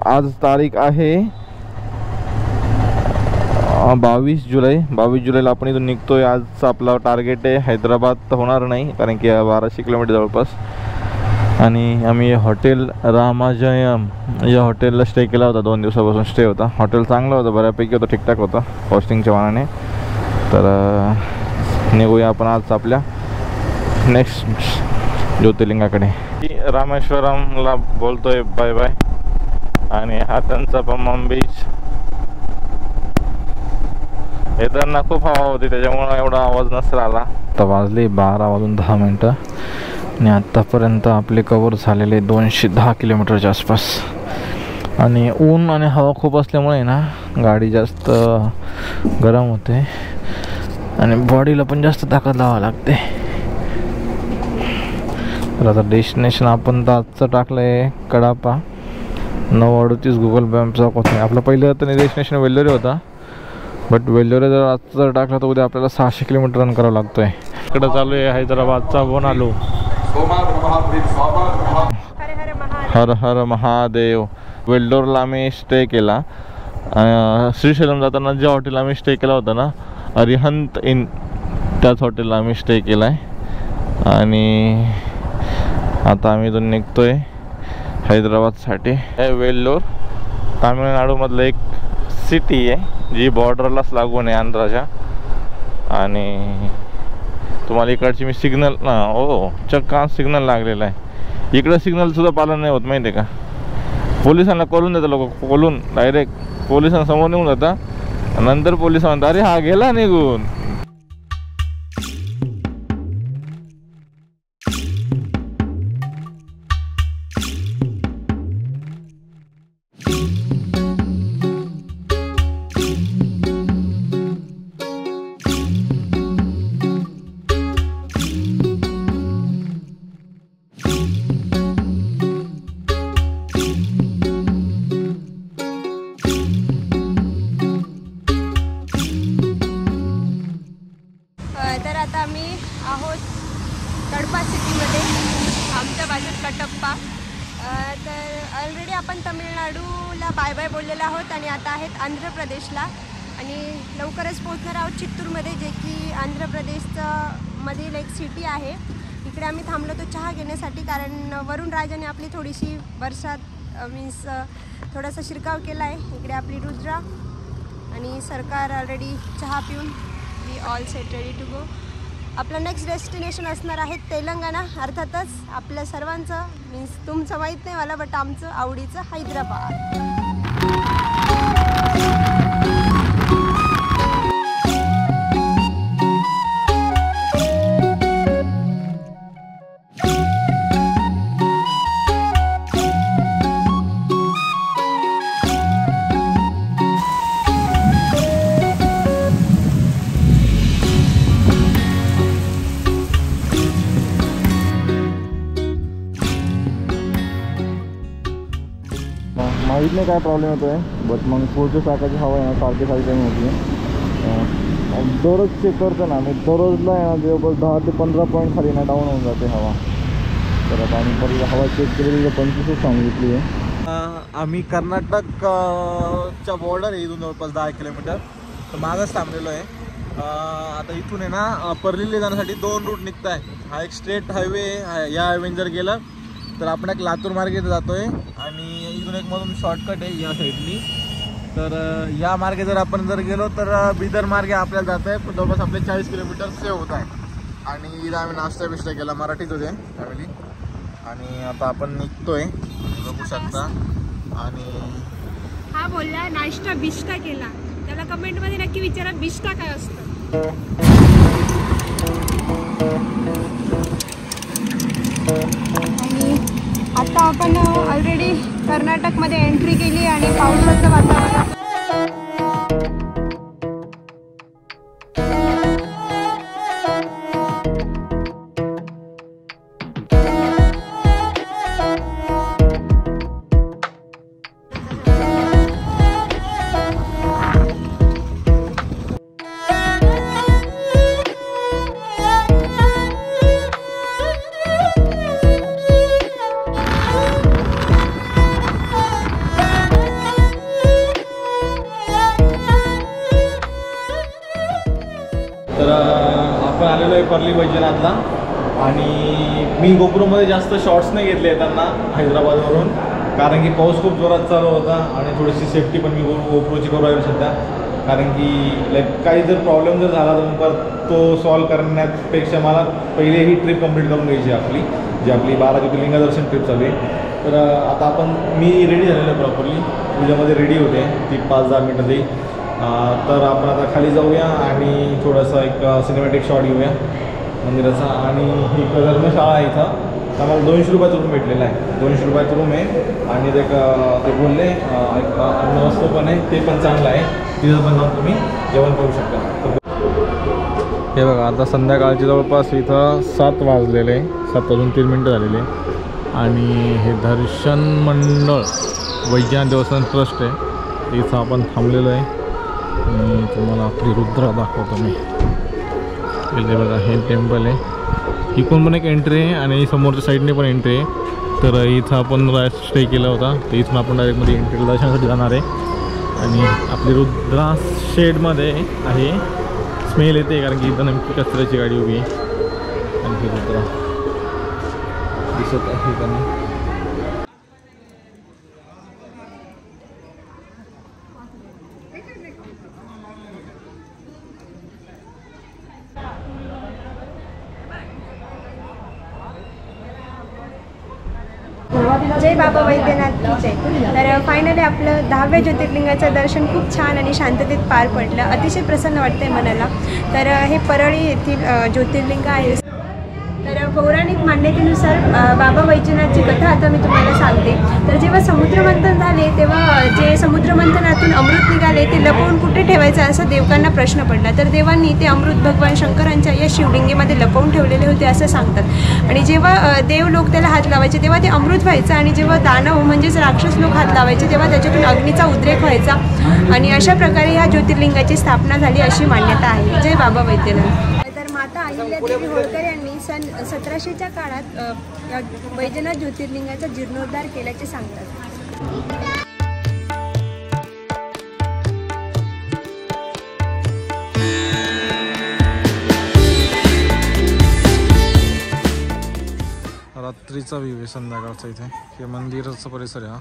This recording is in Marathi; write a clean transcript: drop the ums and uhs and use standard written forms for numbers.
आज तारीख आहे 22 जुलै. 22 जुलैला आपण इथून निघतोय. आजचा आपला टार्गेट आहे हैदराबाद तर होणार नाही, कारण की 1200 किलोमीटर जवळपास. आणि आम्ही हॉटेल रामाजयम या हॉटेलला स्टे केला होता. 2 दिवसापासून स्टे होता. हॉटेल चांगलं होतं, बऱ्यापैकी होतं, ठीकठाक होतं कॉस्टिंगच्या मानाने. तर निघूया आपण आज आपल्या नेक्स्ट ज्योतिर्लिंगाकडे. रामेश्वरमला बोलतोय बाय बाय. आणि हा त्यांचा पम्मम बीच. येताना खूप हवा होती, त्याच्यामुळं एवढा आवाज नसेल आला. आता वाजले 12:10 आणि आत्तापर्यंत आपले कवर झालेले 210 किलोमीटरच्या आसपास. आणि ऊन आणि हवा खूप असल्यामुळे ना गाडी जास्त गरम होते आणि बॉडीला पण जास्त ताकद लावावी लागते. तर आता डेस्टिनेशन आपण तर आजचं टाकलं आहे कडापा 9:38 गुगल मॅपचा होता. आपलं पहिलं तर डेस्टिनेशन वेल्लोरे होता, बट वेल्लोरे जर आजचं जर टाकलं तर उद्या आपल्याला 600 किलोमीटर रन करावं लागतो आहे. इकडं चालू आहे हैदराबादचा बोनालो. हर हर महादेव. वेल्लोरला आम्ही स्टे केला. श्रीशैलम जाताना ज्या हॉटेलला आम्ही स्टे केला होता ना, अरिहंत इन, त्याच हॉटेलला आम्ही स्टे केला आहे. आणि आता आम्ही इथून निघतो आहे हैदराबादसाठी. हे वेल्लोर तामिळनाडूमधलं एक सिटी आहे जी बॉर्डरलाच लागून आहे आंध्राच्या. आणि तुम्हाला इकडची मी सिग्नल चक्का सिग्नल लागलेला आहे. इकडं सिग्नलसुद्धा पालन नाही होत, माहिती आहे का. पोलिसांना कळून देतात लोक, कळून डायरेक्ट पोलिसांसमोर निघून जातात. नंतर पोलिस म्हणतात अरे हा गेला निघून. तर आता आम्ही आहोत कडपा सिटीमध्ये, आमच्या भाषेत कटप्पा. तर ऑलरेडी आपण तमिळनाडूला बाय बाय बोललेलो आहोत आणि आता आहेत आंध्र प्रदेशला. आणि लवकरच पोहोचणार आहोत चित्तूरमध्ये, जे की आंध्र प्रदेशचं मधील एक सिटी आहे. इकडे आम्ही थांबलो तो चहा घेण्यासाठी, कारण वरुण राजाने आपली थोडीशी वर्षात मीन्स थोडासा शिरकाव केला आहे. इकडे आपली रुद्रा आणि सरकार ऑलरेडी चहा पिऊन we all set ready to go. आपलं नेक्स्ट डेस्टिनेशन असणार आहे तेलंगणा. अर्थातच आपल्या सर्वांचं मीन्स तुमचं माहीत नाही मला, बट आमचं आवडीचं हैदराबाद. माहीत नाही काय प्रॉब्लेम होतो आहे, बट मग पुढच्या चाकाची हवा आहे ना सारखी कमी होती आहे. दररोज चेक करतो ना मी, दररोजला आहे ना जवळपास 10 ते 15 पॉईंट खाली ना डाऊन होऊन जाते हवा. तर आता आम्ही परत हवा चेक केलेली 25च सांगितली आहे. आम्ही कर्नाटकच्या बॉर्डर आहे इथून जवळपास 10 किलोमीटर, तर मागच थांबलेलो आहे. आता इथून आहे ना पर्लीला जाण्यासाठी 2 रूट निघत आहे. हा एक स्ट्रेट हायवे आहे. या हायवेने जर गेलं तर आपण एक लातूर मार्गे जातो आहे आणि इथून एक मधून शॉर्टकट आहे या साईडनी. तर या मार्गे जर आपण गेलो तर बिदर मार्गे आपल्याला जात आहे. जवळपास आपले 40 किलोमीटर सेव्ह होत आहे. आणि इथं आम्ही नाश्ता बिष्टा केला, मराठीच होते फॅमिली. आणि आता आपण निघतोय, बघू शकता. आणि हा बोलला नाश्ता बिष्टा केला, त्याला कमेंटमध्ये नक्की विचारा बिष्टा काय असतं. आता आपण ऑलरेडी कर्नाटकमध्ये एंट्री केली आणि पावसाचं वातावरण. तर आपण आलेलो आहे परली वैजनाथला आणि मी गोप्रोमध्ये जास्त शॉर्ट्स नाही घेतले येताना हैदराबादवरून, कारण की पाऊस खूप जोरात चालू होता आणि थोडीशी सेफ्टी पण मी गोप्रोची करू राहील सध्या, कारण की लाईक काही जर प्रॉब्लेम जर झाला तर मग तो सॉल्व करण्यापेक्षा मला पहिले ही ट्रिप कंप्लीट करून घ्यायची आपली, जी आपली 12 ज्योतिर्लिंग दर्शन ट्रिप चालू आहे. तर आता मी रेडी झालेलो आहे प्रॉपरली, पूजेमध्ये रेडी होते ती 5-10 मिनटं देईल. तर आपण आता खाली जाऊया आणि थोडासा एक सिनेमॅटिक शॉट घेऊया मंदिराचा. आणि ही धर्मशाळा आहे इथं, तर आम्हाला 200 रुपयाचा रूम भेटलेला आहे. 200 रुपयाचा रूम आहे आणि ते बोलले एक अन्न पण आहे, ते पण चांगलं आहे, तिथं पण जाऊन तुम्ही जेवण करू शकता. हे बघा आता संध्याकाळची जवळपास इथं 7 वाजलेले, 7:03 झालेले आणि हे दर्शन मंडळ वैजनाथ देवस्थान ट्रस्ट आहे, इथं आपण थांबलेलो आहे. आणि तुम्हाला आपली रुद्रा दाखवतो मी. हे बघा हे टेम्पल आहे, इकडून पण एक एंट्री आहे आणि समोरच्या साईडने पण एंट्री आहे. तर इथं आपण स्टे केला होता, तर इथून आपण डायरेक्टमध्ये एंट्री दर्शनासाठी जाणार आहे. आणि आपली रुद्रा शेडमध्ये आहे, स्मेल येते कारण की इथं नेमकी कचऱ्याची गाडी उभी आहे. आणि ही रुद्रा दिसत आहे का नाही. जय बाबा वैद्यनाथ की जय. तर फायनली आपलं 10व्या ज्योतिर्लिंगाचं दर्शन खूप छान आणि शांततेत पार पडलं. अतिशय प्रसन्न वाटतंय मनाला. तर हे परळी येथील ज्योतिर्लिंग आहे. तर पौराणिक मान्यतेनुसार बाबा वैजनाथची कथा आता मी तुम्हाला सांगते. तर जेव्हा समुद्रमंथन झाले तेव्हा जे समुद्रमंथनातून अमृत निघाले ते लपवून कुठे ठेवायचं असा देवकांना प्रश्न पडला. तर देवांनी ते अमृत भगवान शंकरांच्या या शिवलिंगेमध्ये लपवून ठेवलेले होते असं सांगतात. आणि जेव्हा देव लोक त्याला हात लावायचे तेव्हा ते अमृत व्हायचं आणि जेव्हा दानव म्हणजेच राक्षस लोक हात लावायचे तेव्हा त्याच्यातून अग्नीचा उद्रेक व्हायचा. आणि अशा प्रकारे ह्या ज्योतिर्लिंगाची स्थापना झाली अशी मान्यता आहे. जय बाबा वैद्यनाथ. माता अहिल्यादेवी होळकर यांनी सन 1700च्या काळात वैजनाथ ज्योतिर्लिंगाचा जीर्णोद्धार केल्याचे सांगतात. रात्रीचा व्ह्यू आहे संध्याकाळचा. इथे हे मंदिराचा परिसर आहे.